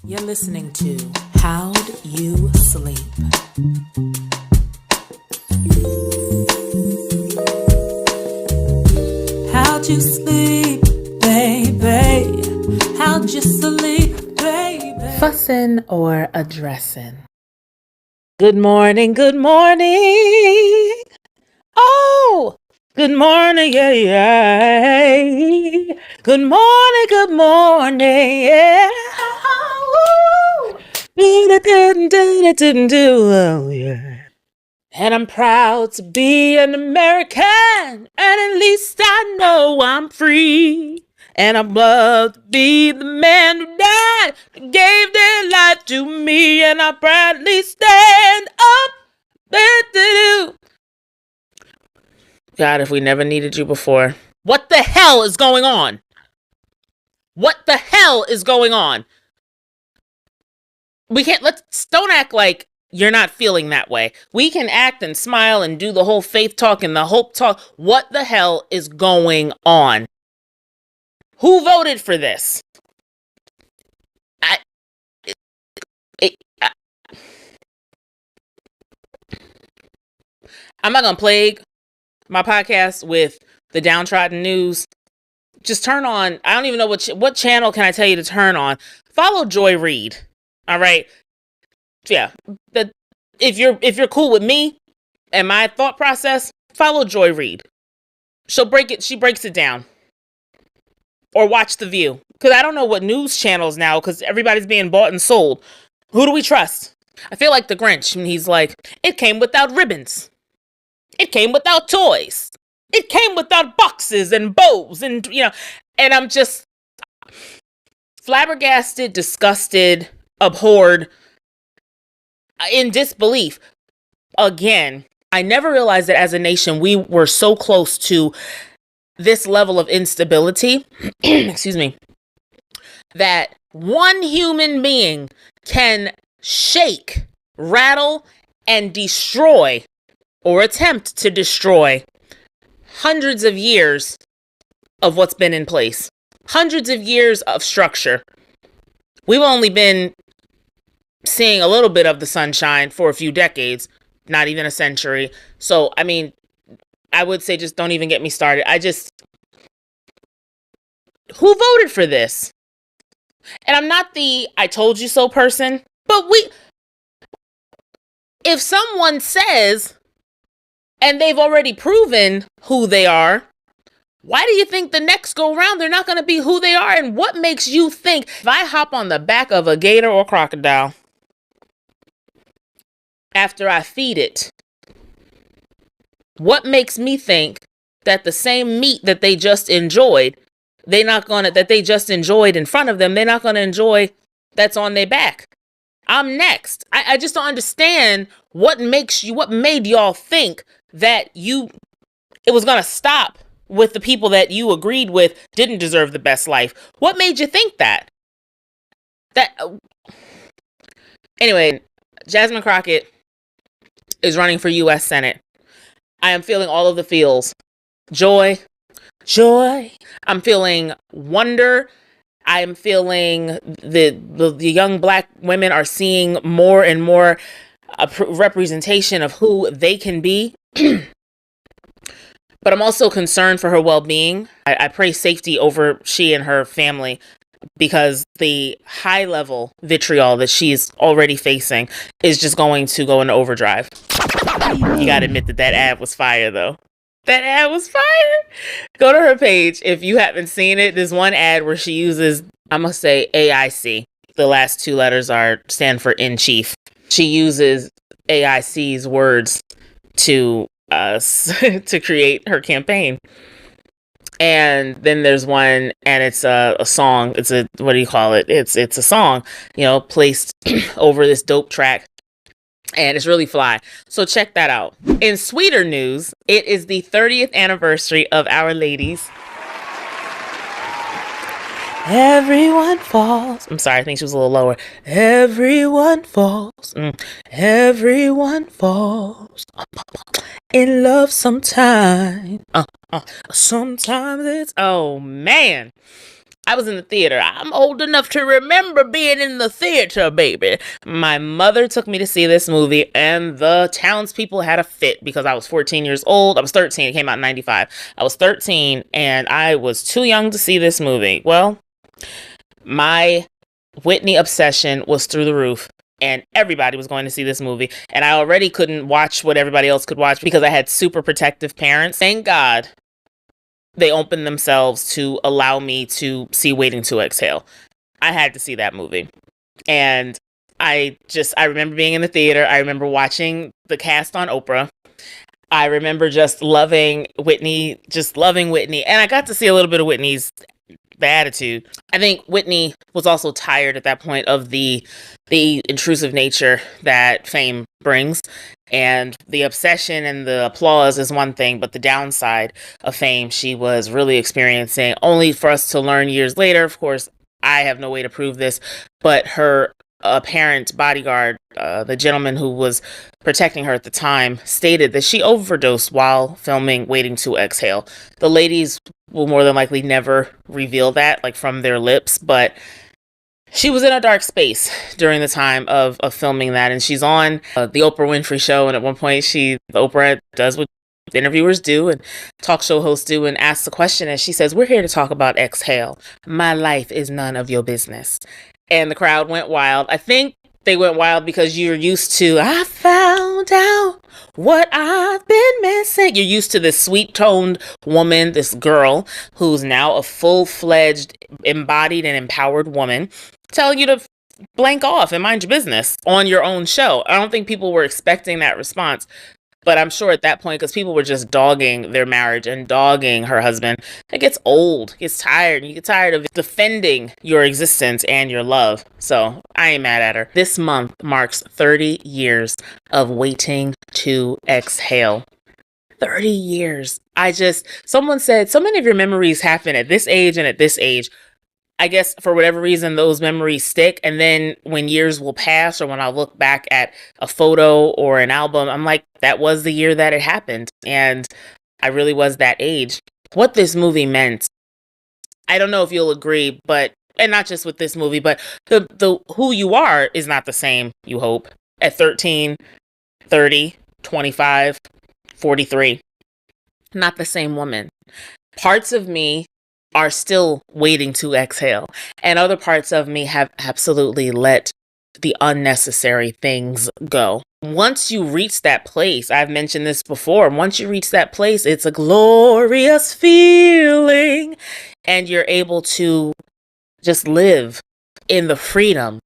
You're listening to How'd You Sleep? How'd you sleep, baby? How'd you sleep, baby? Fussing or addressing? Good morning, good morning. Oh, good morning, yeah, yeah. Good morning, good morning, yeah. Woo. Oh, yeah. And I'm proud to be an American, and at least I know I'm free. And I'm proud to be the man who died, that gave their life to me, and I proudly stand up. God, if we never needed you before. What the hell is going on? What the hell is going on? Don't act like you're not feeling that way. We can act and smile and do the whole faith talk and the hope talk. What the hell is going on? Who voted for this? I'm not going to plague my podcast with the downtrodden news. Just turn on, I don't even know what channel can I tell you to turn on. Follow Joy Reid. All right. Yeah. If you're cool with me and my thought process, follow Joy Reid. She breaks it down. Or watch The View. Because I don't know what news channels now, because everybody's being bought and sold. Who do we trust? I feel like the Grinch, and he's like, it came without ribbons. It came without toys. It came without boxes and bows, and and I'm just flabbergasted, disgusted, abhorred, in disbelief. Again, I never realized that as a nation we were so close to this level of instability, excuse me, that one human being can shake, rattle, and destroy, or attempt to destroy, hundreds of years of what's been in place. Hundreds of years of structure. We've only been seeing a little bit of the sunshine for a few decades, not even a century. So, I mean, I would say just don't even get me started. Who voted for this? And I'm not the I told you so person, but if someone says, and they've already proven who they are, why do you think the next go round they're not going to be who they are? And what makes you think if I hop on the back of a gator or crocodile after I feed it, what makes me think that the same meat that they just enjoyed, that they just enjoyed in front of them, they're not going to enjoy that's on their back? I'm next. I just don't understand what made y'all think that it was going to stop with the people that you agreed with didn't deserve the best life. What made you think that? Anyway, Jasmine Crockett is running for U.S. Senate. I am feeling all of the feels. Joy. I'm feeling wonder. I'm feeling the young Black women are seeing more and more representation of who they can be. But I'm also concerned for her well-being. I pray safety over she and her family, because the high level vitriol that she's already facing is just going to go into overdrive. You gotta admit that ad was fire, though. That ad was fire. Go to her page if you haven't seen it. There's one ad where she uses, I'm gonna say A.I.C. The last two letters stand for in chief. She uses A.I.C.'s words to create her campaign. And then there's one, and it's a song. It's a, what do you call it? It's a song, placed over this dope track. And it's really fly. So check that out. In sweeter news, it is the 30th anniversary of Our Ladies. Everyone falls. I'm sorry, I think she was a little lower. Everyone falls. Everyone falls in love sometime. Sometimes it's, oh man. I was in the theater. I'm old enough to remember being in the theater, baby. My mother took me to see this movie, and the townspeople had a fit because I was 14 years old. I was 13. It came out in 95. I was 13, and I was too young to see this movie. Well, my Whitney obsession was through the roof. And everybody was going to see this movie. And I already couldn't watch what everybody else could watch because I had super protective parents. Thank God they opened themselves to allow me to see Waiting to Exhale. I had to see that movie. And I remember being in the theater. I remember watching the cast on Oprah. I remember just loving Whitney. And I got to see a little bit of Whitney's the attitude. I think Whitney was also tired at that point of the intrusive nature that fame brings. And the obsession and the applause is one thing, but the downside of fame she was really experiencing, only for us to learn years later. Of course, I have no way to prove this, but her apparent bodyguard, the gentleman who was protecting her at the time, stated that she overdosed while filming Waiting to Exhale. The ladies will more than likely never reveal that, like, from their lips, but she was in a dark space during the time of filming that, and she's on the Oprah Winfrey Show, and at one point Oprah does what interviewers do and talk show hosts do and asks the question, and she says, "We're here to talk about Exhale. My life is none of your business." And the crowd went wild. I think they went wild because you're used to, "I found out what I've been missing." You're used to this sweet-toned woman, this girl who's now a full-fledged, embodied and empowered woman, telling you to blank off and mind your business on your own show. I don't think people were expecting that response. But I'm sure at that point, because people were just dogging their marriage and dogging her husband, it gets old, gets tired. You get tired of defending your existence and your love. So I ain't mad at her. This month marks 30 years of Waiting to Exhale. 30 years. Someone said, so many of your memories happen at this age and at this age. I guess for whatever reason, those memories stick. And then when years will pass, or when I look back at a photo or an album, I'm like, that was the year that it happened. And I really was that age. What this movie meant, I don't know if you'll agree, and not just with this movie, but the who you are is not the same, you hope, at 13, 30, 25, 43. Not the same woman. Parts of me are still waiting to exhale, and other parts of me have absolutely let the unnecessary things go. Once you reach that place, I've mentioned this before, once you reach that place, it's a glorious feeling, and you're able to just live in the freedom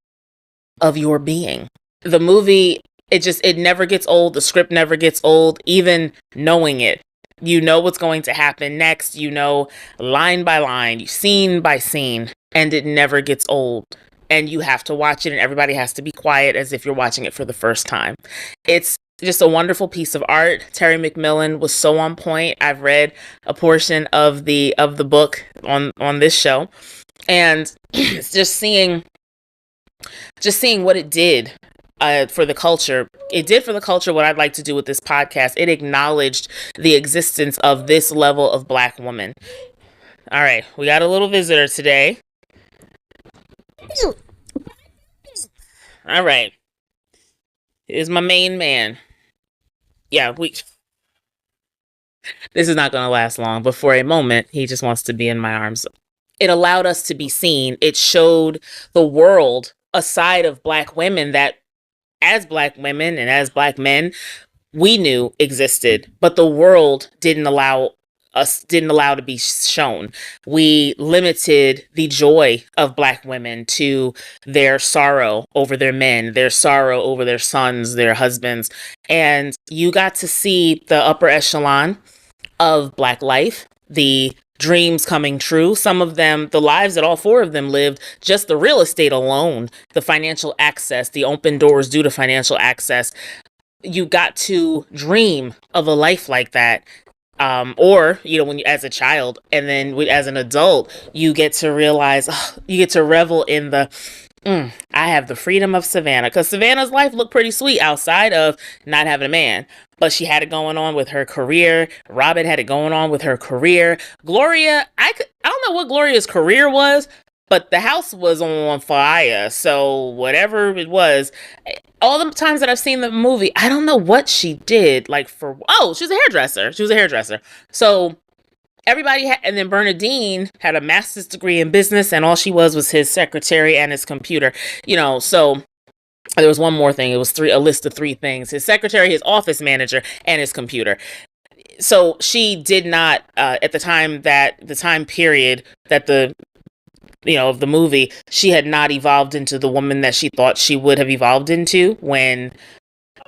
of your being. The movie, it never gets old. The script never gets old, even knowing it. You know what's going to happen next. You know, line by line, scene by scene, and it never gets old. And you have to watch it, and everybody has to be quiet as if you're watching it for the first time. It's just a wonderful piece of art. Terry McMillan was so on point. I've read a portion of the book on this show, and it's just seeing what it did for the culture. It did for the culture what I'd like to do with this podcast. It acknowledged the existence of this level of Black woman. All right, we got a little visitor today. All right, here's my main man. Yeah, this is not going to last long, but for a moment, he just wants to be in my arms. It allowed us to be seen. It showed the world a side of Black women that, as Black women and as Black men, we knew existed, but the world didn't allow to be shown. We limited the joy of Black women to their sorrow over their men, their sorrow over their sons, their husbands. And you got to see the upper echelon of Black life, the dreams coming true. Some of them, the lives that all four of them lived, just the real estate alone, the financial access, the open doors due to financial access. You got to dream of a life like that. Or, when you, as a child, and then as an adult, you get to realize, you get to revel in the I have the freedom of Savannah, because Savannah's life looked pretty sweet outside of not having a man. But she had it going on with her career. Robin had it going on with her career. Gloria, I don't know what Gloria's career was, but the house was on fire. So whatever it was, all the times that I've seen the movie, I don't know what she did. Like she's a hairdresser. She was a hairdresser. So everybody had, and then Bernadine had a master's degree in business, and all she was his secretary and his computer. So there was one more thing. It was a list of three things: his secretary, his office manager, and his computer. So she did not, at the time period that of the movie, she had not evolved into the woman that she thought she would have evolved into when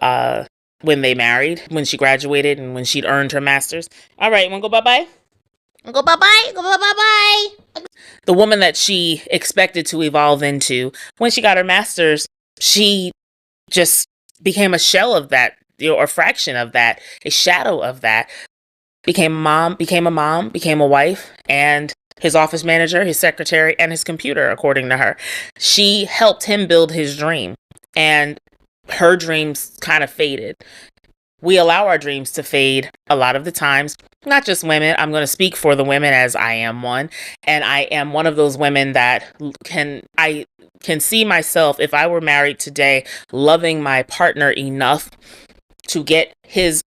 they married, when she graduated, and when she'd earned her master's. All right, wanna go bye-bye? Go bye-bye. Go bye-bye. The woman that she expected to evolve into, when she got her master's, she just became a shell of that, or a fraction of that, a shadow of that. Became a mom, became a wife, and his office manager, his secretary, and his computer, according to her. She helped him build his dream, and her dreams kind of faded. We allow our dreams to fade a lot of the times, not just women. I'm going to speak for the women, as I am one. And I am one of those women that I can see myself, if I were married today, loving my partner enough to get his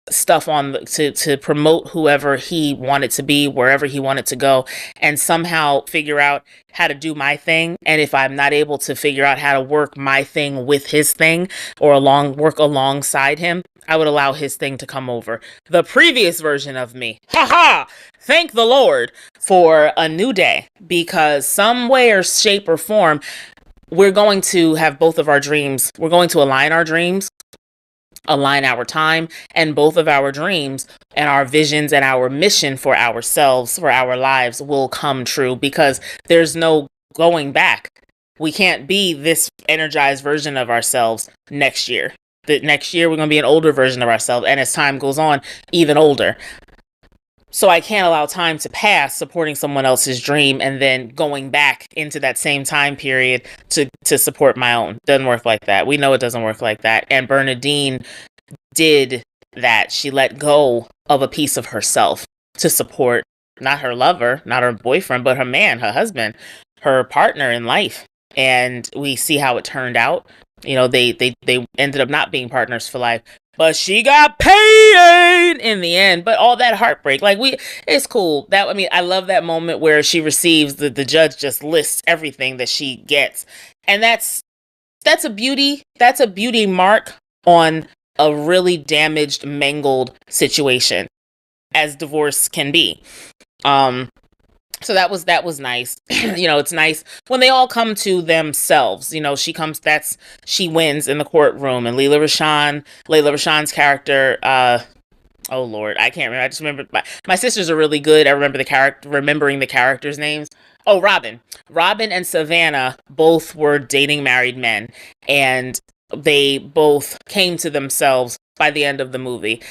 stuff to promote whoever he wanted to be, wherever he wanted to go, and somehow figure out how to do my thing. And if I'm not able to figure out how to work my thing with his thing, or work alongside him, I would allow his thing to come over. The previous version of me. Ha! Thank the Lord for a new day, because some way or shape or form, we're going to have both of our dreams. We're going to align our dreams, align our time, and both of our dreams and our visions and our mission for ourselves, for our lives, will come true, because there's no going back. We can't be this energized version of ourselves next year. The next year we're going to be an older version of ourselves, and as time goes on, even older. So I can't allow time to pass supporting someone else's dream and then going back into that same time period to support my own. Doesn't work like that. We know it doesn't work like that. And Bernadine did that. She let go of a piece of herself to support not her lover, not her boyfriend, but her man, her husband, her partner in life. And we see how it turned out. They ended up not being partners for life, but she got paid in the end. But all that heartbreak, it's cool. I love that moment where she receives the judge just lists everything that she gets. And that's a beauty mark on a really damaged, mangled situation, as divorce can be. So that was nice. It's nice when they all come to themselves. She wins in the courtroom, and Layla Rashawn's character, oh Lord, I can't remember. I just remember my sisters are really good at remembering the characters' names. Oh, Robin and Savannah both were dating married men, and they both came to themselves by the end of the movie.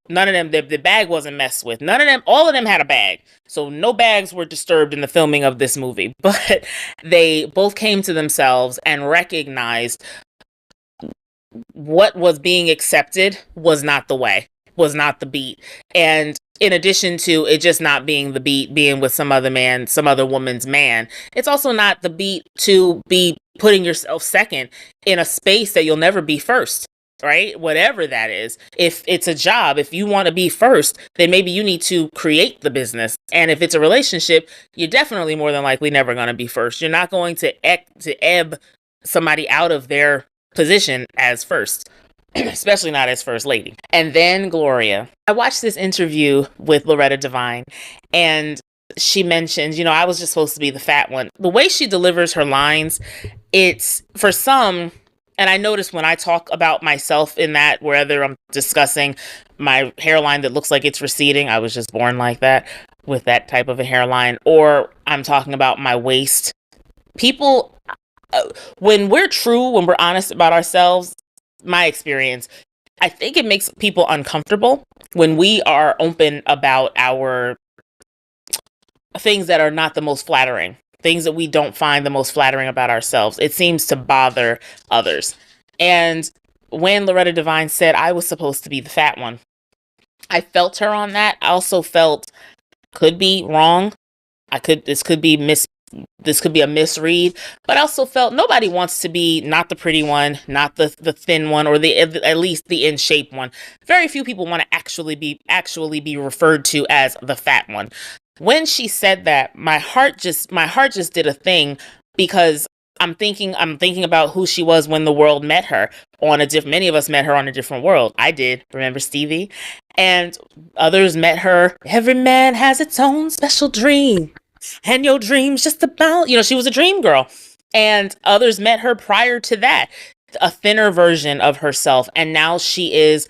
None of them, the bag wasn't messed with. All of them had a bag. So no bags were disturbed in the filming of this movie. But they both came to themselves and recognized what was being accepted was not the way, was not the beat. And in addition to it just not being the beat, being with some other woman's man, it's also not the beat to be putting yourself second in a space that you'll never be first. Right? Whatever that is. If it's a job, if you want to be first, then maybe you need to create the business. And if it's a relationship, you're definitely more than likely never going to be first. You're not going to ebb somebody out of their position as first, especially not as first lady. And then Gloria. I watched this interview with Loretta Devine, and she mentioned, I was just supposed to be the fat one. The way she delivers her lines, it's for some. And I notice when I talk about myself in that, whether I'm discussing my hairline that looks like it's receding, I was just born like that, with that type of a hairline, or I'm talking about my waist. People, when we're honest about ourselves, my experience, I think it makes people uncomfortable when we are open about our things that are not the most flattering things that we don't find the most flattering about ourselves. It seems to bother others. And when Loretta Devine said I was supposed to be the fat one, I felt her on that. I also felt, could be wrong. This could be a misread, but I also felt nobody wants to be not the pretty one, not the thin one, or the at least the in shape one. Very few people want to actually be referred to as the fat one. When she said that, my heart just did a thing, because I'm thinking about who she was when the world met her on a different. Many of us met her on a different world. I did. Remember Stevie? And others met her. Every man has its own special dream. And your dream's just about, she was a dream girl. And others met her prior to that, a thinner version of herself. And now she is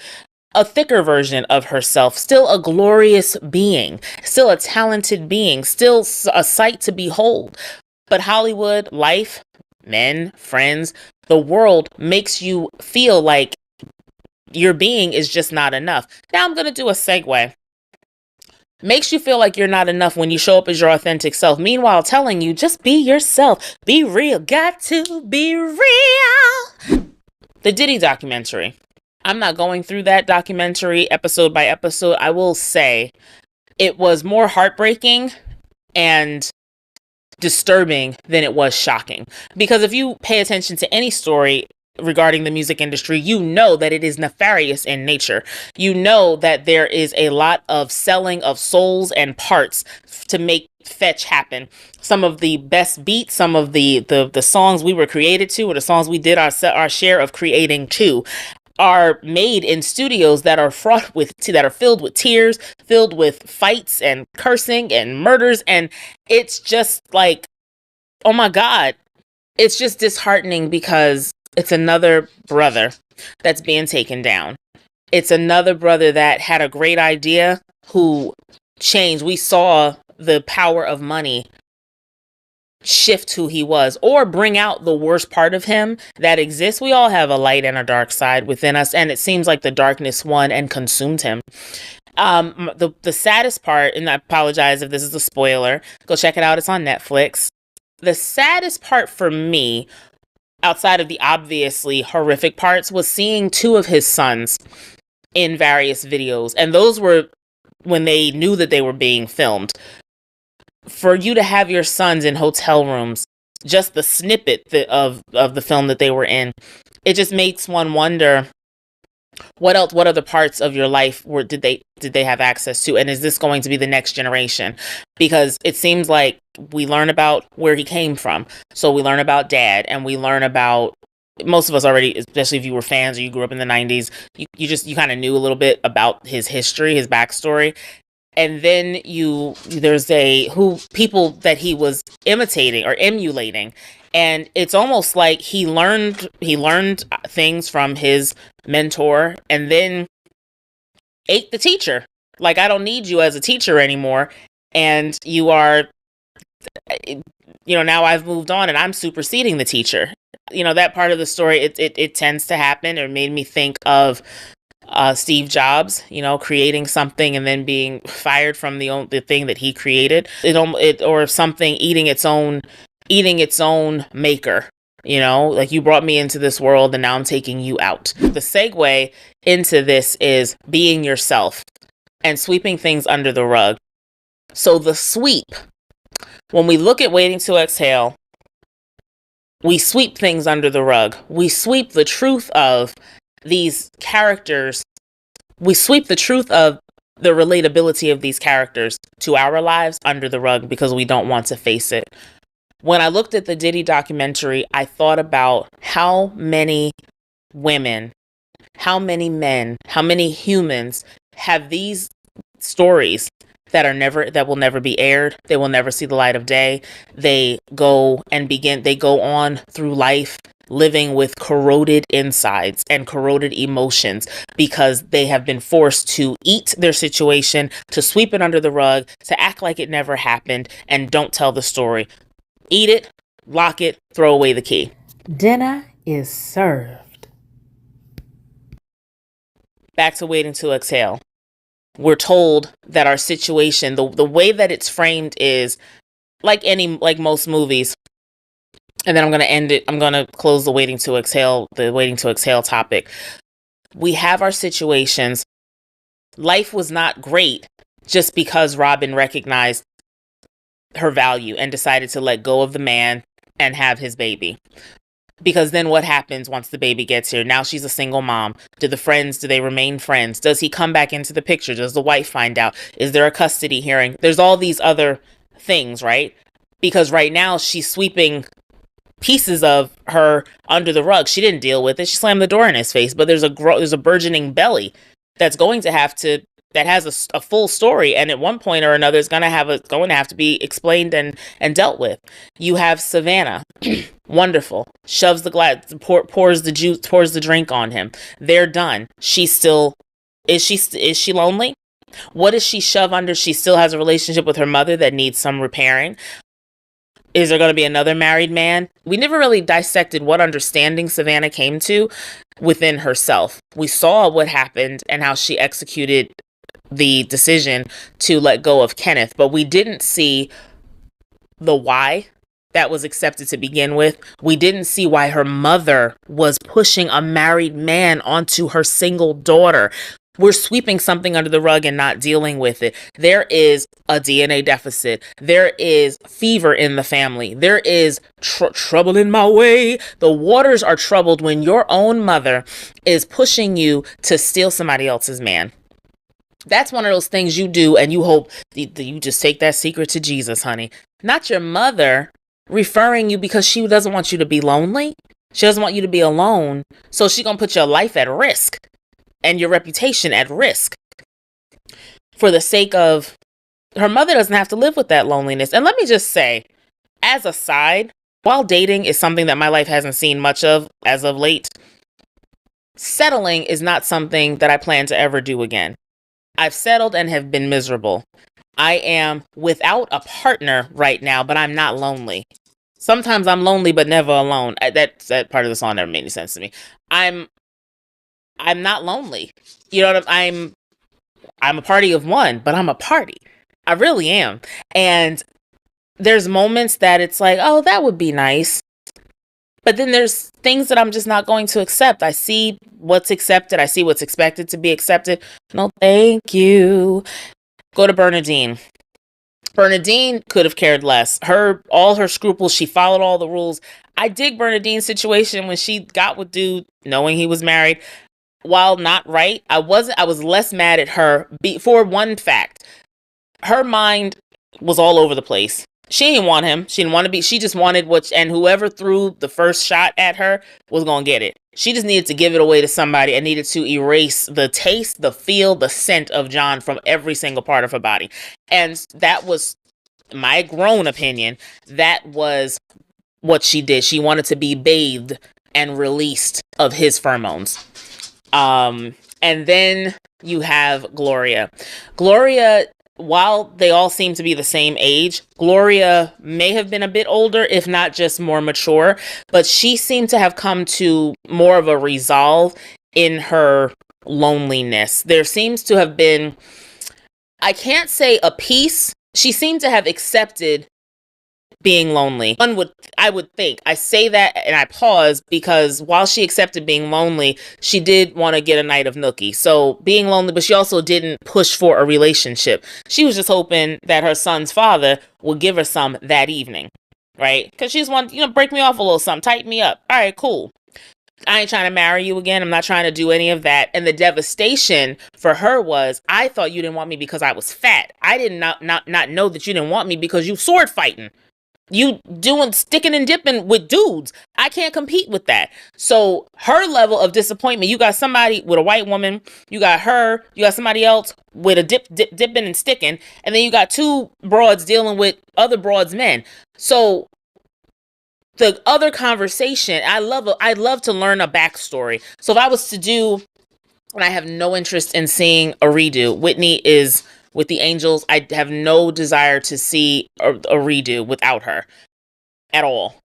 a thicker version of herself, still a glorious being, still a talented being, still a sight to behold. But Hollywood, life, men, friends, the world makes you feel like your being is just not enough. Now I'm going to do a segue. Makes you feel like you're not enough when you show up as your authentic self. Meanwhile, telling you, just be yourself. Be real. Got to be real. The Diddy documentary. I'm not going through that documentary episode by episode. I will say it was more heartbreaking and disturbing than it was shocking. Because if you pay attention to any story regarding the music industry, you know that it is nefarious in nature. You know that there is a lot of selling of souls and parts to make fetch happen. Some of the best beats, some of the songs we were created to, or the songs we did our share of creating to, are made in studios that are filled with tears, filled with fights and cursing and murders. And it's just like, oh my God, it's just disheartening, because it's another brother that's being taken down. It's another brother that had a great idea who changed. We saw the power of money shift who he was, or bring out the worst part of him that exists. We all have a light and a dark side within us, and it seems like the darkness won and consumed him. The saddest part, and I apologize if this is a spoiler, go check it out, it's on Netflix. The saddest part for me, outside of the obviously horrific parts, was seeing two of his sons in various videos. And those were when they knew that they were being filmed. For you to have your sons in hotel rooms, just the snippet of the film that they were in, it just makes one wonder, what other parts of your life did they have access to? And is this going to be the next generation? Because it seems like we learn about where he came from. So we learn about dad, and we learn about, most of us already, especially if you were fans or you grew up in the 90s, you kind of knew a little bit about his history, his backstory. And then there's people that he was imitating or emulating. And it's almost like he learned things from his mentor and then ate the teacher. Like, I don't need you as a teacher anymore. And you are, now I've moved on and I'm superseding the teacher. That part of the story, it tends to happen. It made me think of Steve Jobs, creating something and then being fired from the thing that he created. Or something eating its own maker. Like, you brought me into this world and now I'm taking you out. The segue into this is being yourself and sweeping things under the rug. So the sweep, when we look at Waiting to Exhale, we sweep things under the rug. We sweep the truth of these characters. We sweep the truth of the relatability of these characters to our lives under the rug because we don't want to face it. When I looked at the Diddy documentary, I thought about how many women, how many men, how many humans have these stories that will never be aired. They will never see the light of day. They go on through life living with corroded insides and corroded emotions because they have been forced to eat their situation, to sweep it under the rug, to act like it never happened, and don't tell the story. Eat it, lock it, throw away the key. Dinner is served. Back to Waiting to Exhale. We're told that our situation, the way that it's framed is like most movies, and then I'm going to end it. I'm going to close the waiting to exhale topic. We have our situations. Life was not great just because Robin recognized her value and decided to let go of the man and have his baby. Because then what happens once the baby gets here? Now she's a single mom. Do they remain friends? Does he come back into the picture? Does the wife find out? Is there a custody hearing? There's all these other things, right? Because right now she's sweeping pieces of her under the rug. She didn't deal with it. She slammed the door in his face, but there's a burgeoning belly that has a full story, and at one point or another is going to have to be explained and dealt with. You have Savannah, wonderful, shoves the glass, pours the drink on him. They're done. Is she lonely? What does she shove under? She still has a relationship with her mother that needs some repairing. Is there going to be another married man? We never really dissected what understanding Savannah came to within herself. We saw what happened and how she executed the decision to let go of Kenneth, but we didn't see the why that was accepted to begin with. We didn't see why her mother was pushing a married man onto her single daughter. We're sweeping something under the rug and not dealing with it. There is a DNA deficit. There is fever in the family. There is trouble in my way. The waters are troubled when your own mother is pushing you to steal somebody else's man. That's one of those things you do and you hope you just take that secret to Jesus, honey. Not your mother referring you because she doesn't want you to be lonely. She doesn't want you to be alone. So she's going to put your life at risk and your reputation at risk for the sake of her mother doesn't have to live with that loneliness. And let me just say, as a side, while dating is something that my life hasn't seen much of as of late, settling is not something that I plan to ever do again. I've settled and have been miserable. I am without a partner right now, but I'm not lonely. Sometimes I'm lonely, but never alone. That part of the song never made any sense to me. I'm not lonely. You know what I'm a party of one, but I'm a party. I really am. And there's moments that it's like, oh, that would be nice. But then there's things that I'm just not going to accept. I see what's accepted. I see what's expected to be accepted. No, thank you. Go to Bernadine. Bernadine could have cared less. All her scruples, she followed all the rules. I dig Bernadine's situation when she got with dude knowing he was married. While not right, I was less mad at her for one fact. Her mind was all over the place. She didn't want him. She didn't want to be. She just wanted and whoever threw the first shot at her was going to get it. She just needed to give it away to somebody and needed to erase the taste, the feel, the scent of John from every single part of her body. And that was my grown opinion. That was what she did. She wanted to be bathed and released of his pheromones. And then you have Gloria. Gloria, while they all seem to be the same age, Gloria may have been a bit older, if not just more mature, but she seemed to have come to more of a resolve in her loneliness. There seems to have been, I can't say a peace. She seemed to have accepted being lonely. I would think. I say that and I pause because while she accepted being lonely, she did want to get a night of nookie. So being lonely, but she also didn't push for a relationship. She was just hoping that her son's father would give her some that evening, right? Because she just wanted, break me off a little something, tighten me up. All right, cool. I ain't trying to marry you again. I'm not trying to do any of that. And the devastation for her was, I thought you didn't want me because I was fat. I did not know that you didn't want me because you sword fighting. You doing sticking and dipping with dudes. I can't compete with that. So her level of disappointment, you got somebody with a white woman, you got her, you got somebody else with a dipping and sticking, and then you got two broads dealing with other broads men. So the other conversation, I love to learn a backstory. So if I was to do, and I have no interest in seeing a redo, Whitney is with the Angels. I have no desire to see a redo without her at all.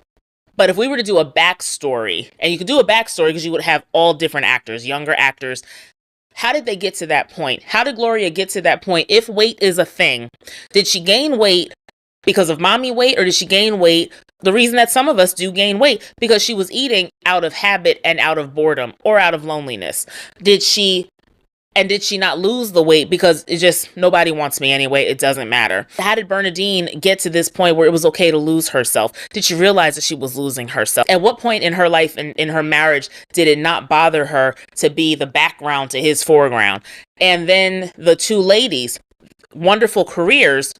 But if we were to do a backstory, and you could do a backstory because you would have all different actors, younger actors, how did they get to that point? How did Gloria get to that point? If weight is a thing, did she gain weight because of mommy weight, or did she gain weight? The reason that some of us do gain weight, because she was eating out of habit and out of boredom or out of loneliness. Did she not lose the weight because it just, nobody wants me anyway, it doesn't matter? How did Bernadine get to this point where it was okay to lose herself? Did she realize that she was losing herself? At what point in her life and in her marriage did it not bother her to be the background to his foreground? And then the two ladies, wonderful careers,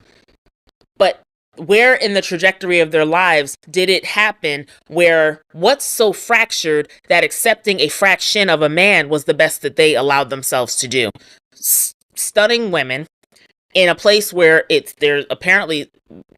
but where in the trajectory of their lives did it happen where what's so fractured that accepting a fraction of a man was the best that they allowed themselves to do? Stunning women in a place where there apparently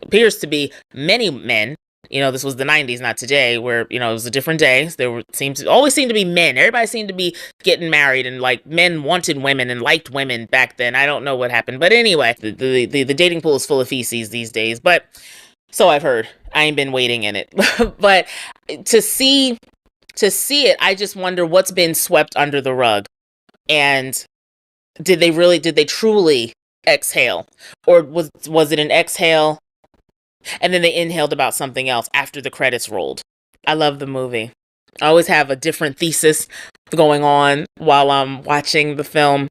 appears to be many men. This was the 90s, not today, where, it was a different day. There always seemed to be men. Everybody seemed to be getting married, and like men wanted women and liked women back then. I don't know what happened. But anyway, the dating pool is full of feces these days. But so I've heard. I ain't been waiting in it. But to see it, I just wonder what's been swept under the rug. And did they truly exhale? Or was it an exhale and then they inhaled about something else after the credits rolled? I love the movie. I always have a different thesis going on while I'm watching the film.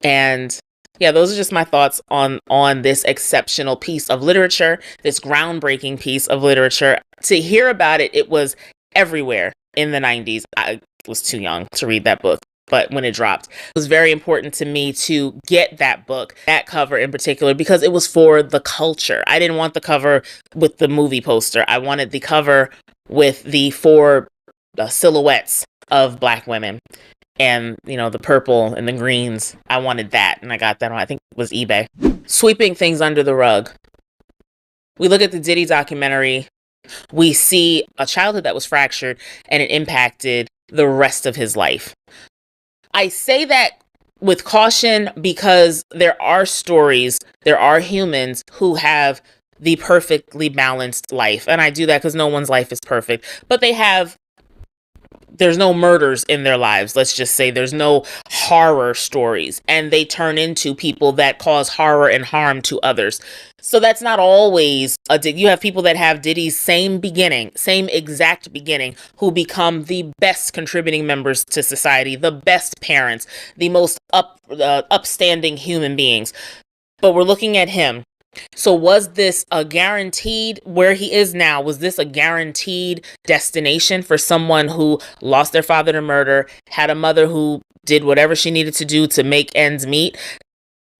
And yeah, those are just my thoughts on this exceptional piece of literature, this groundbreaking piece of literature. To hear about it, it was everywhere in the 90s. I was too young to read that book, but when it dropped, it was very important to me to get that book, that cover in particular, because it was for the culture. I didn't want the cover with the movie poster. I wanted the cover with the four silhouettes of Black women. And, the purple and the greens. I wanted that. And I got that on, I think it was eBay. Sweeping things under the rug. We look at the Diddy documentary. We see a childhood that was fractured, and it impacted the rest of his life. I say that with caution because there are stories, there are humans who have the perfectly balanced life. And I do that because no one's life is perfect. But there's no murders in their lives. Let's just say there's no horror stories, and they turn into people that cause horror and harm to others. So that's not always you have people that have Diddy's same exact beginning, who become the best contributing members to society, the best parents, the most upstanding human beings. But we're looking at him. So was this a guaranteed, where he is now, was this a guaranteed destination for someone who lost their father to murder, had a mother who did whatever she needed to do to make ends meet,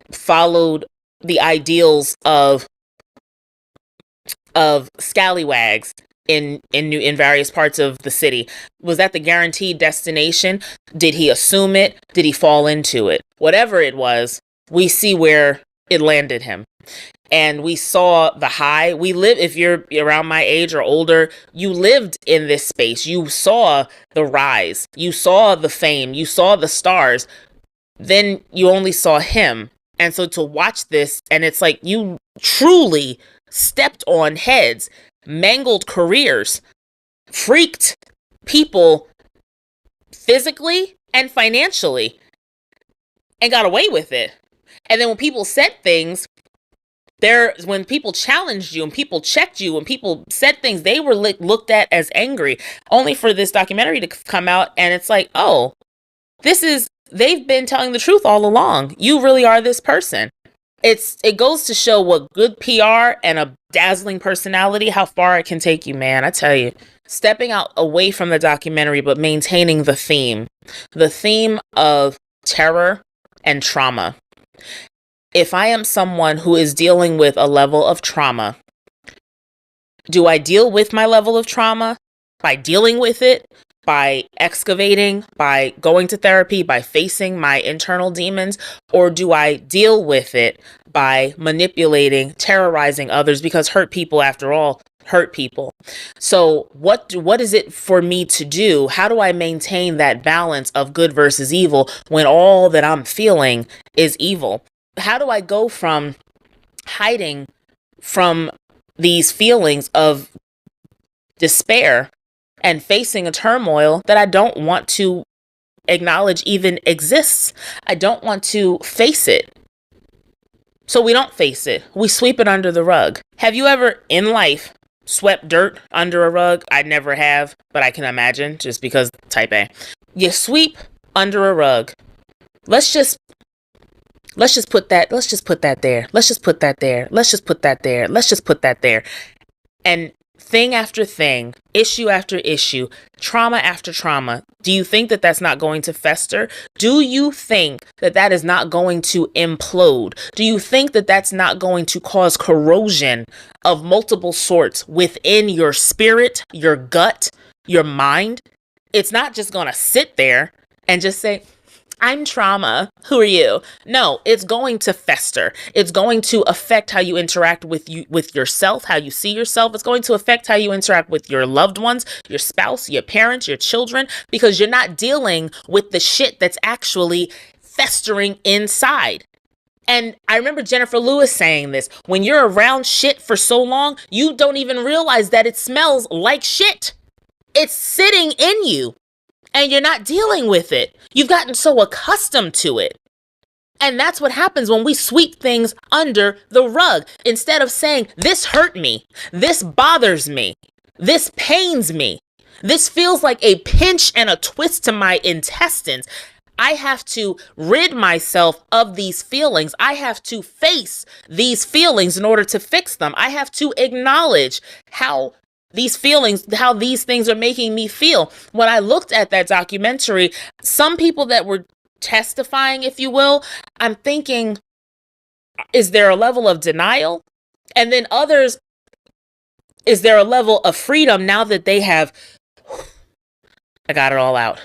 followed the ideals of scallywags in various parts of the city? Was that the guaranteed destination? Did he assume it? Did he fall into it? Whatever it was, we see where it landed him. And we saw the high. If you're around my age or older, you lived in this space. You saw the rise. You saw the fame. You saw the stars. Then you only saw him. And so to watch this, and it's like you truly stepped on heads, mangled careers, freaked people physically and financially, and got away with it. And then when people said things, when people challenged you and people checked you and people said things, they were looked at as angry, only for this documentary to come out. And it's like, oh, they've been telling the truth all along. You really are this person. It goes to show what good PR and a dazzling personality, how far it can take you, man. I tell you, stepping out away from the documentary, but maintaining the theme of terror and trauma. If I am someone who is dealing with a level of trauma, do I deal with my level of trauma by dealing with it, by excavating, by going to therapy, by facing my internal demons? Or do I deal with it by manipulating, terrorizing others? Because hurt people, after all, hurt people. So what is it for me to do? How do I maintain that balance of good versus evil when all that I'm feeling is evil? How do I go from hiding from these feelings of despair and facing a turmoil that I don't want to acknowledge even exists? I don't want to face it. So we don't face it. We sweep it under the rug. Have you ever in life swept dirt under a rug? I never have, but I can imagine just because type A. You sweep under a rug. Let's just put that there. Let's just put that there. Let's just put that there. Let's just put that there. And thing after thing, issue after issue, trauma after trauma. Do you think that that's not going to fester? Do you think that that is not going to implode? Do you think that that's not going to cause corrosion of multiple sorts within your spirit, your gut, your mind? It's not just going to sit there and just say, I'm trauma. Who are you? No, it's going to fester. It's going to affect how you interact with yourself, how you see yourself. It's going to affect how you interact with your loved ones, your spouse, your parents, your children, because you're not dealing with the shit that's actually festering inside. And I remember Jennifer Lewis saying this, when you're around shit for so long, you don't even realize that it smells like shit. It's sitting in you. And you're not dealing with it. You've gotten so accustomed to it. And that's what happens when we sweep things under the rug. Instead of saying, this hurt me, this bothers me, this pains me, this feels like a pinch and a twist to my intestines. I have to rid myself of these feelings. I have to face these feelings in order to fix them. I have to acknowledge how these feelings, how these things are making me feel. When I looked at that documentary, some people that were testifying, if you will, I'm thinking, is there a level of denial? And then others, is there a level of freedom now that they have, I got it all out.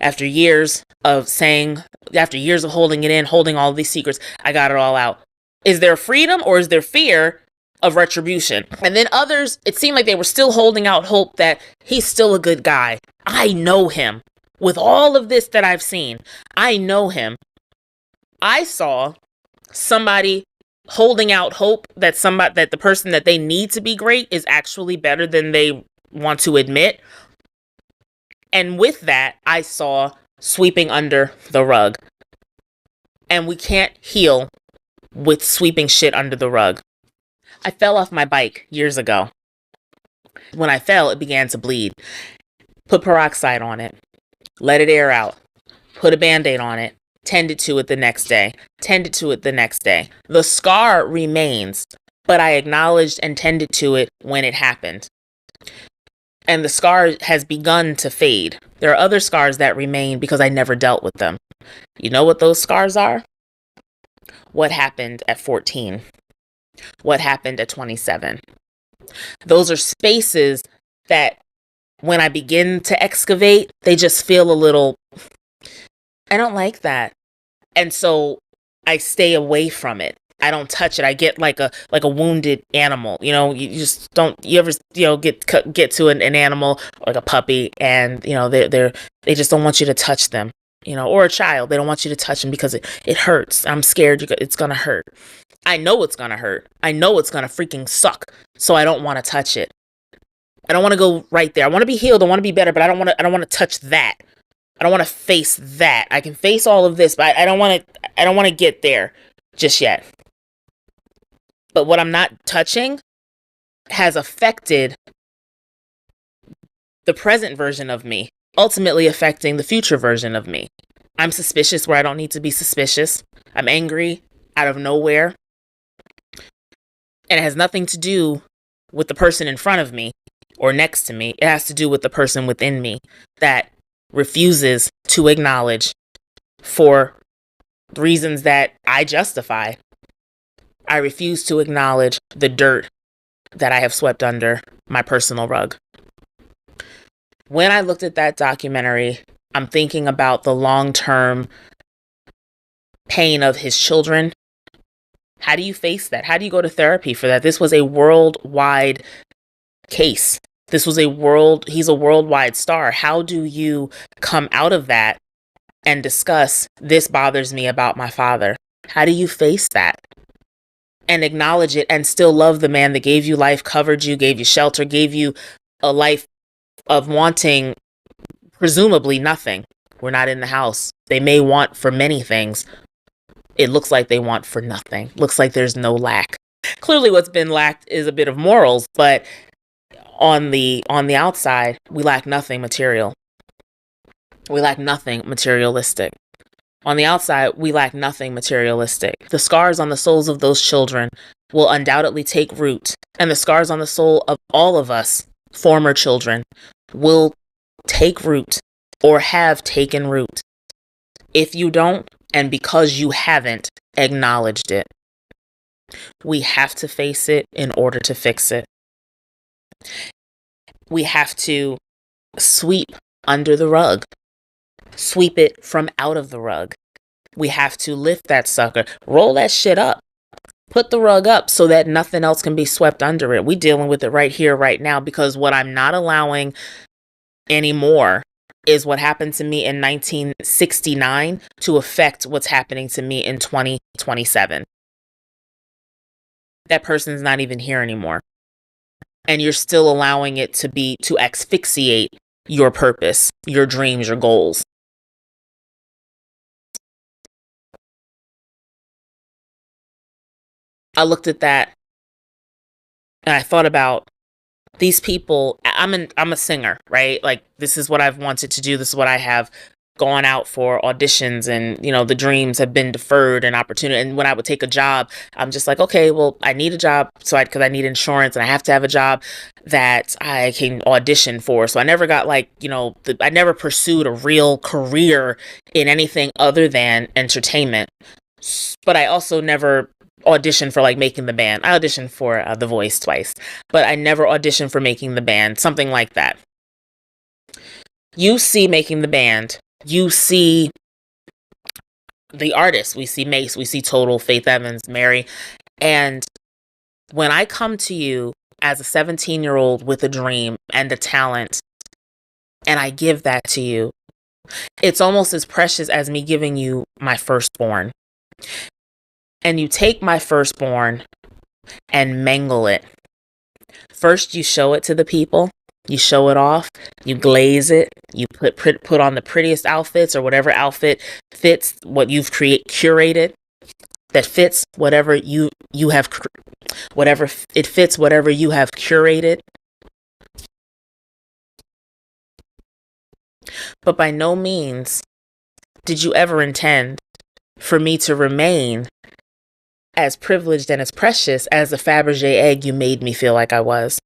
After years of saying, after years of holding it in, holding all these secrets, I got it all out. Is there freedom or is there fear of retribution? And then others, it seemed like they were still holding out hope that he's still a good guy. I know him. With all of this that I've seen, I know him. I saw somebody holding out hope that the person that they need to be great is actually better than they want to admit. And with that, I saw sweeping under the rug. And we can't heal with sweeping shit under the rug. I fell off my bike years ago. When I fell, it began to bleed. Put peroxide on it. Let it air out. Put a Band-Aid on it. Tended to it the next day. Tended to it the next day. The scar remains, but I acknowledged and tended to it when it happened. And the scar has begun to fade. There are other scars that remain because I never dealt with them. You know what those scars are? What happened at 14? What happened at 27? Those are spaces that when I begin to excavate, they just feel a little, I don't like that. And so I stay away from it. I don't touch it. I get like a wounded animal. You know, you just don't, you ever, get to an animal like a puppy and, they just don't want you to touch them, or a child. They don't want you to touch them because it hurts. I'm scared it's going to hurt. I know it's going to hurt. I know it's going to freaking suck. So I don't want to touch it. I don't want to go right there. I want to be healed. I want to be better, but I don't want to touch that. I don't want to face that. I can face all of this, but I don't want to get there just yet. But what I'm not touching has affected the present version of me, ultimately affecting the future version of me. I'm suspicious where I don't need to be suspicious. I'm angry out of nowhere. And it has nothing to do with the person in front of me or next to me. It has to do with the person within me that refuses to acknowledge for reasons that I justify. I refuse to acknowledge the dirt that I have swept under my personal rug. When I looked at that documentary, I'm thinking about the long-term pain of his children. How do you face that? How do you go to therapy for that? This was a worldwide case. He's a worldwide star. How do you come out of that and discuss, this bothers me about my father? How do you face that and acknowledge it and still love the man that gave you life, covered you, gave you shelter, gave you a life of wanting presumably nothing? We're not in the house. They may want for many things, It looks like they want for nothing. Looks like there's no lack. Clearly what's been lacked is a bit of morals, but on the outside, we lack nothing material. We lack nothing materialistic. On the outside, we lack nothing materialistic. The scars on the souls of those children will undoubtedly take root, and the scars on the soul of all of us, former children, will take root or have taken root. If you don't, and because you haven't acknowledged it, we have to face it in order to fix it. We have to sweep under the rug. Sweep it from out of the rug. We have to lift that sucker, roll that shit up, put the rug up so that nothing else can be swept under it. We're dealing with it right here, right now, because what I'm not allowing anymore is what happened to me in 1969 to affect what's happening to me in 2027. That person's not even here anymore. And you're still allowing it to asphyxiate your purpose, your dreams, your goals. I looked at that and I thought about these people. I'm a singer, right? Like, this is what I've wanted to do. This is what I have gone out for auditions, and the dreams have been deferred and opportunity. And when I would take a job, I'm just like, okay, well, I need a job, because I need insurance, and I have to have a job that I can audition for. So I never got I never pursued a real career in anything other than entertainment. But I also never auditioned for making the band. I auditioned for The Voice twice, but I never auditioned for making the band, something like that. You see making the band, you see the artists, we see Mace, we see Total, Faith Evans, Mary. And when I come to you as a 17-year-old with a dream and a talent, and I give that to you, it's almost as precious as me giving you my firstborn. And you take my firstborn and mangle it. First, you show it to the people. You show it off. You glaze it. You put on the prettiest outfits, or whatever outfit fits what you've curated. That fits whatever you have, whatever it fits whatever you have curated. But by no means did you ever intend for me to remain as privileged and as precious as the Fabergé egg you made me feel like I was.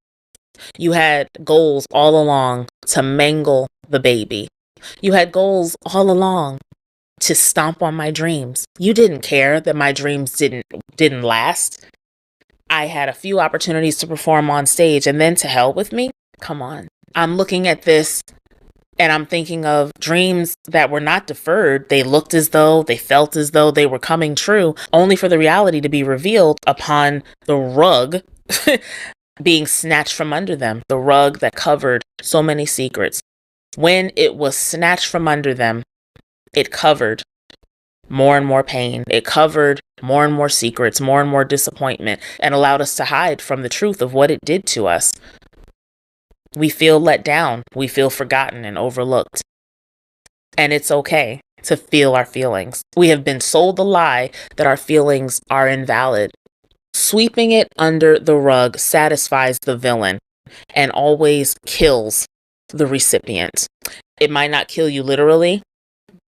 You had goals all along to mangle the baby. You had goals all along to stomp on my dreams. You didn't care that my dreams didn't last. I had a few opportunities to perform on stage, and then to hell with me? Come on. I'm looking at this and I'm thinking of dreams that were not deferred. They looked as though, they felt as though they were coming true, only for the reality to be revealed upon the rug being snatched from under them. The rug that covered so many secrets. When it was snatched from under them, it covered more and more pain. It covered more and more secrets, more and more disappointment, and allowed us to hide from the truth of what it did to us. We feel let down. We feel forgotten and overlooked. And it's okay to feel our feelings. We have been sold the lie that our feelings are invalid. Sweeping it under the rug satisfies the villain and always kills the recipient. It might not kill you literally,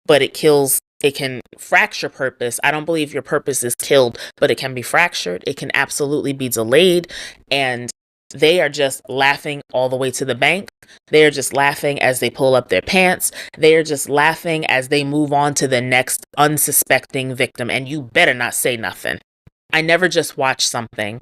but it can fracture purpose. I don't believe your purpose is killed, but it can be fractured. It can absolutely be delayed. And they are just laughing all the way to the bank. They're just laughing as they pull up their pants. They're just laughing as they move on to the next unsuspecting victim. And you better not say nothing. I never just watch something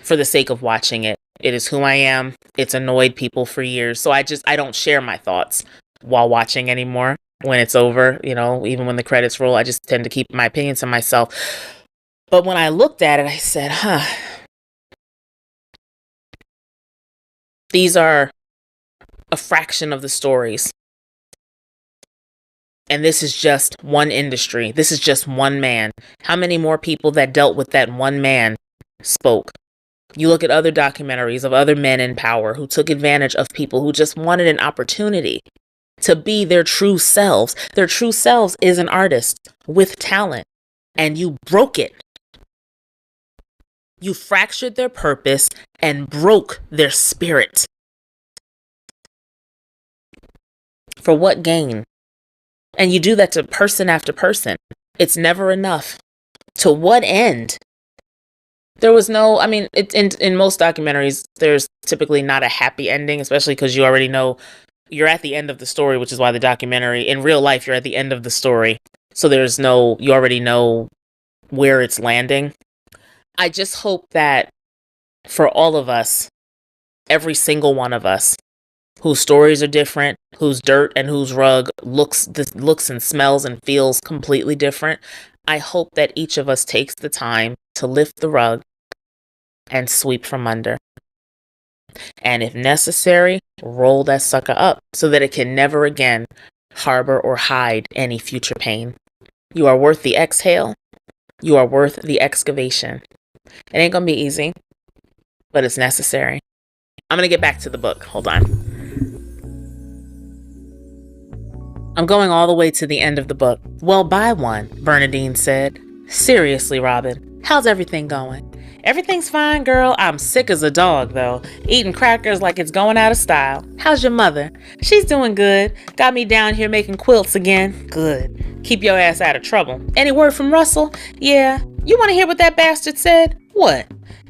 for the sake of watching it. It is who I am. It's annoyed people for years. So I don't share my thoughts while watching anymore. When it's over, even when the credits roll, I just tend to keep my opinions to myself. But when I looked at it, I said, these are a fraction of the stories. And this is just one industry. This is just one man. How many more people that dealt with that one man spoke? You look at other documentaries of other men in power who took advantage of people who just wanted an opportunity to be their true selves. Their true selves is an artist with talent. and you broke it. You fractured their purpose and broke their spirit. For what gain? And you do that to person after person. It's never enough. To what end? There was no, I mean, in most documentaries, there's typically not a happy ending, especially because you already know you're at the end of the story, which is why the documentary, in real life, you're at the end of the story. So there's no, you already know where it's landing. I just hope that for all of us, every single one of us, whose stories are different, whose dirt and whose rug looks and smells and feels completely different, I hope that each of us takes the time to lift the rug and sweep from under. And if necessary, roll that sucker up so that it can never again harbor or hide any future pain. You are worth the exhale. You are worth the excavation. It ain't gonna be easy, but it's necessary. I'm gonna get back to the book. Hold on. I'm going all the way to the end of the book. Well, buy one, Bernadine said. Seriously, Robin, how's everything going? Everything's fine, girl. I'm sick as a dog, though. Eating crackers like it's going out of style. How's your mother? She's doing good. Got me down here making quilts again. Good. Keep your ass out of trouble. Any word from Russell? Yeah. You want to hear what that bastard said? What?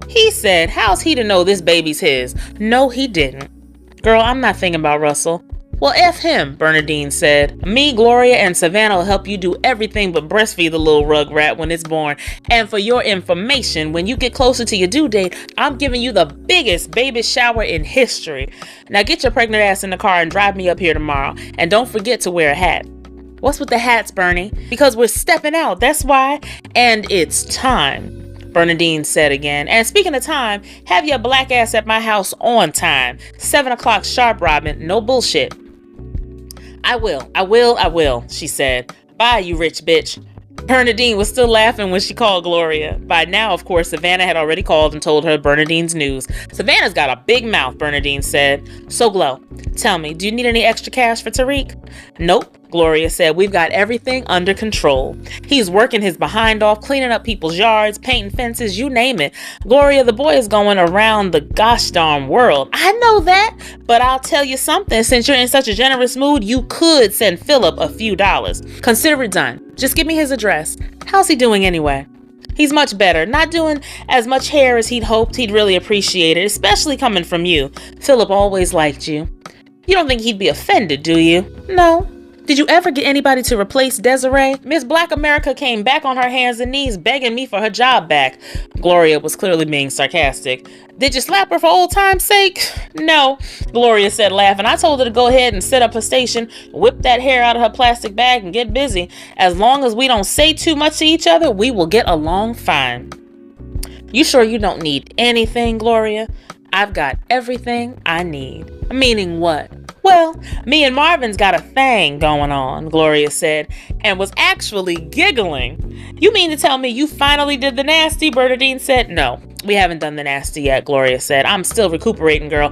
He said, how's he to know this baby's his? No, he didn't. Girl, I'm not thinking about Russell. Well, F him, Bernadine said. Me, Gloria, and Savannah will help you do everything but breastfeed the little rugrat when it's born. And for your information, when you get closer to your due date, I'm giving you the biggest baby shower in history. Now get your pregnant ass in the car and drive me up here tomorrow. And don't forget to wear a hat. What's with the hats, Bernie? Because we're stepping out, that's why. And it's time, Bernadine said again. And speaking of time, have your black ass at my house on time. 7 o'clock sharp, Robin. No bullshit. I will, she said. Bye, you rich bitch. Bernadine was still laughing when she called Gloria. By now, of course, Savannah had already called and told her Bernadine's news. Savannah's got a big mouth, Bernadine said. So, Glo, tell me, do you need any extra cash for Tariq? Nope, Gloria said. We've got everything under control. He's working his behind off, cleaning up people's yards, painting fences, you name it. Gloria, the boy is going around the gosh darn world. I know that, but I'll tell you something. Since you're in such a generous mood, you could send Philip a few dollars. Consider it done. Just give me his address. How's he doing anyway? He's much better. Not doing as much hair as he'd hoped. He'd really appreciate it, especially coming from you. Philip always liked you. You don't think he'd be offended, do you? No. Did you ever get anybody to replace Desiree? Miss Black America came back on her hands and knees begging me for her job back. Gloria was clearly being sarcastic. Did you slap her for old time's sake? No, Gloria said, laughing. I told her to go ahead and set up her station, whip that hair out of her plastic bag and get busy. As long as we don't say too much to each other, we will get along fine. You sure you don't need anything, Gloria? I've got everything I need. Meaning what? Well, me and Marvin's got a thing going on, Gloria said, and was actually giggling. You mean to tell me you finally did the nasty? Bernadine said. No, we haven't done the nasty yet, Gloria said. I'm still recuperating, girl.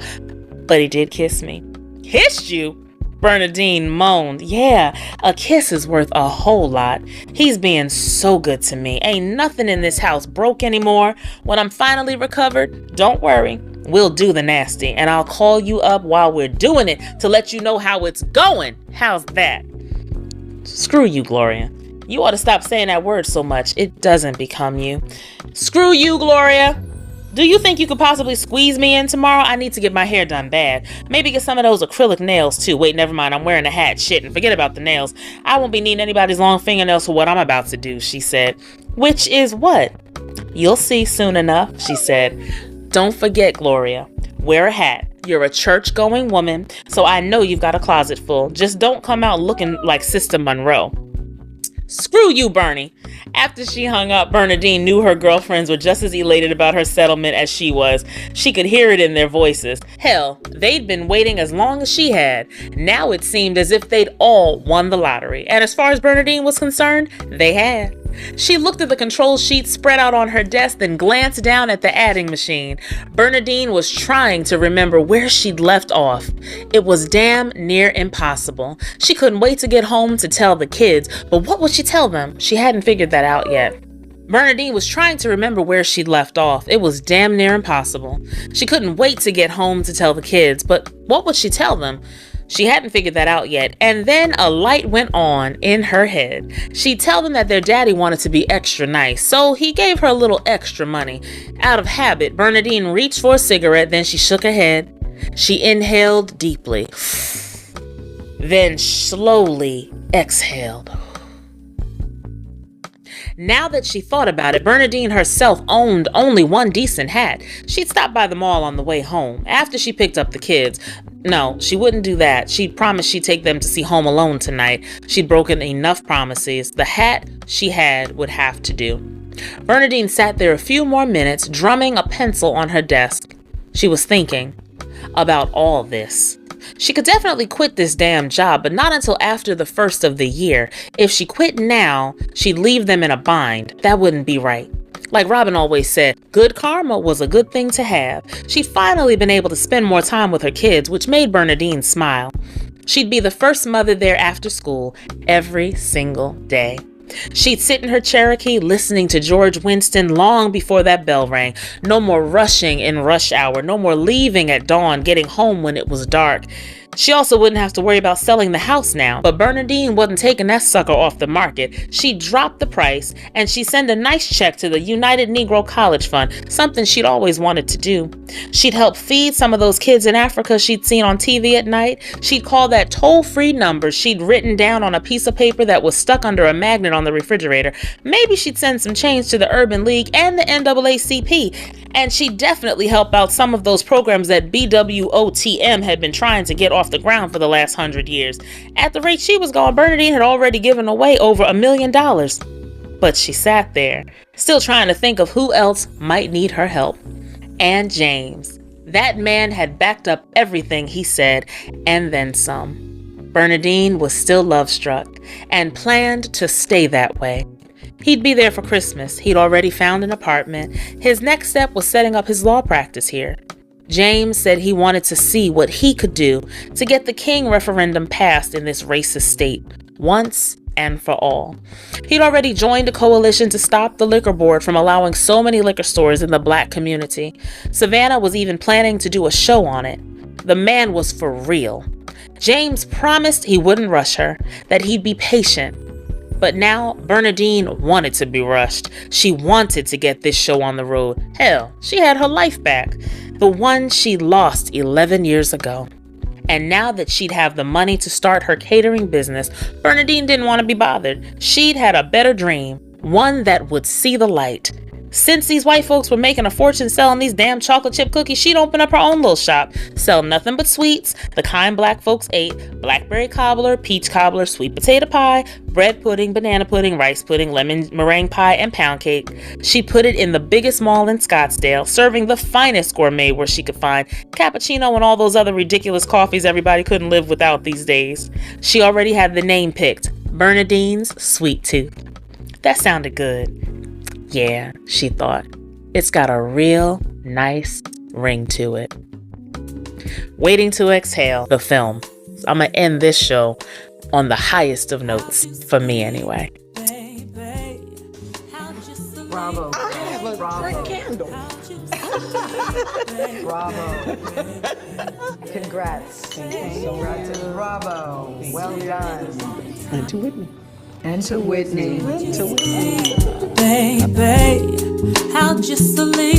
But he did kiss me. Kissed you? Bernadine moaned. Yeah, a kiss is worth a whole lot. He's being so good to me. Ain't nothing in this house broke anymore. When I'm finally recovered, don't worry. We'll do the nasty, and I'll call you up while we're doing it to let you know how it's going. How's that? Screw you, Gloria. You ought to stop saying that word so much. It doesn't become you. Screw you, Gloria. Do you think you could possibly squeeze me in tomorrow? I need to get my hair done bad. Maybe get some of those acrylic nails too. Wait, never mind. I'm wearing a hat. Shit, and forget about the nails. I won't be needing anybody's long fingernails for what I'm about to do, she said. Which is what? You'll see soon enough, she said. Don't forget, Gloria, wear a hat. You're a church-going woman, so I know you've got a closet full. Just don't come out looking like Sister Monroe. Screw you, Bernie. After she hung up, Bernadine knew her girlfriends were just as elated about her settlement as she was. She could hear it in their voices. Hell, they'd been waiting as long as she had. Now it seemed as if they'd all won the lottery. And as far as Bernadine was concerned, they had. She looked at the control sheet spread out on her desk, then glanced down at the adding machine. Bernadine was trying to remember where she'd left off. It was damn near impossible. She couldn't wait to get home to tell the kids, but what would she tell them? She hadn't figured that out yet. Bernadine was trying to remember where she'd left off. It was damn near impossible. She couldn't wait to get home to tell the kids, but what would she tell them? She hadn't figured that out yet, and then a light went on in her head. She'd tell them that their daddy wanted to be extra nice, so he gave her a little extra money. Out of habit, Bernadine reached for a cigarette, then she shook her head. She inhaled deeply, then slowly exhaled. Now that she thought about it, Bernadine herself owned only one decent hat. She'd stop by the mall on the way home, after she picked up the kids. No, she wouldn't do that. She'd promised she'd take them to see Home Alone tonight. She'd broken enough promises. The hat she had would have to do. Bernadine sat there a few more minutes, drumming a pencil on her desk. She was thinking about all this. She could definitely quit this damn job, but not until after the first of the year. If she quit now, she'd leave them in a bind. That wouldn't be right. Like Robin always said, good karma was a good thing to have. She'd finally been able to spend more time with her kids, which made Bernadine smile. She'd be the first mother there after school every single day. She'd sit in her Cherokee listening to George Winston long before that bell rang. No more rushing in rush hour. No more leaving at dawn, getting home when it was dark. She also wouldn't have to worry about selling the house now, but Bernadine wasn't taking that sucker off the market. She'd drop the price, and she'd send a nice check to the United Negro College Fund, something she'd always wanted to do. She'd help feed some of those kids in Africa she'd seen on TV at night. She'd call that toll-free number she'd written down on a piece of paper that was stuck under a magnet on the refrigerator. Maybe she'd send some change to the Urban League and the NAACP, and she'd definitely help out some of those programs that BWOTM had been trying to get off the ground for the last 100 years. At the rate she was going, Bernadine had already given away over $1 million. But she sat there, still trying to think of who else might need her help. And James. That man had backed up everything he said, and then some. Bernadine was still love-struck, and planned to stay that way. He'd be there for Christmas. He'd already found an apartment. His next step was setting up his law practice here. James said he wanted to see what he could do to get the King referendum passed in this racist state, once and for all. He'd already joined a coalition to stop the liquor board from allowing so many liquor stores in the black community. Savannah was even planning to do a show on it. The man was for real. James promised he wouldn't rush her, that he'd be patient. But now Bernadine wanted to be rushed. She wanted to get this show on the road. Hell, she had her life back. The one she lost 11 years ago. And now that she'd have the money to start her catering business, Bernadine didn't want to be bothered. She'd had a better dream, one that would see the light. Since these white folks were making a fortune selling these damn chocolate chip cookies, she'd open up her own little shop, sell nothing but sweets, the kind black folks ate: blackberry cobbler, peach cobbler, sweet potato pie, bread pudding, banana pudding, rice pudding, lemon meringue pie, and pound cake. She put it in the biggest mall in Scottsdale, serving the finest gourmet where she could find cappuccino and all those other ridiculous coffees everybody couldn't live without these days. She already had the name picked: Bernadine's Sweet Tooth. That sounded good. Yeah, she thought, it's got a real nice ring to it. Waiting to Exhale, the film. I'm going to end this show on the highest of notes, for me anyway. Bravo. I have a great candle. Bravo. Congrats. Congrats. Bravo. Well done. And to Whitney. And to Whitney. To Whitney. Baby, how just a little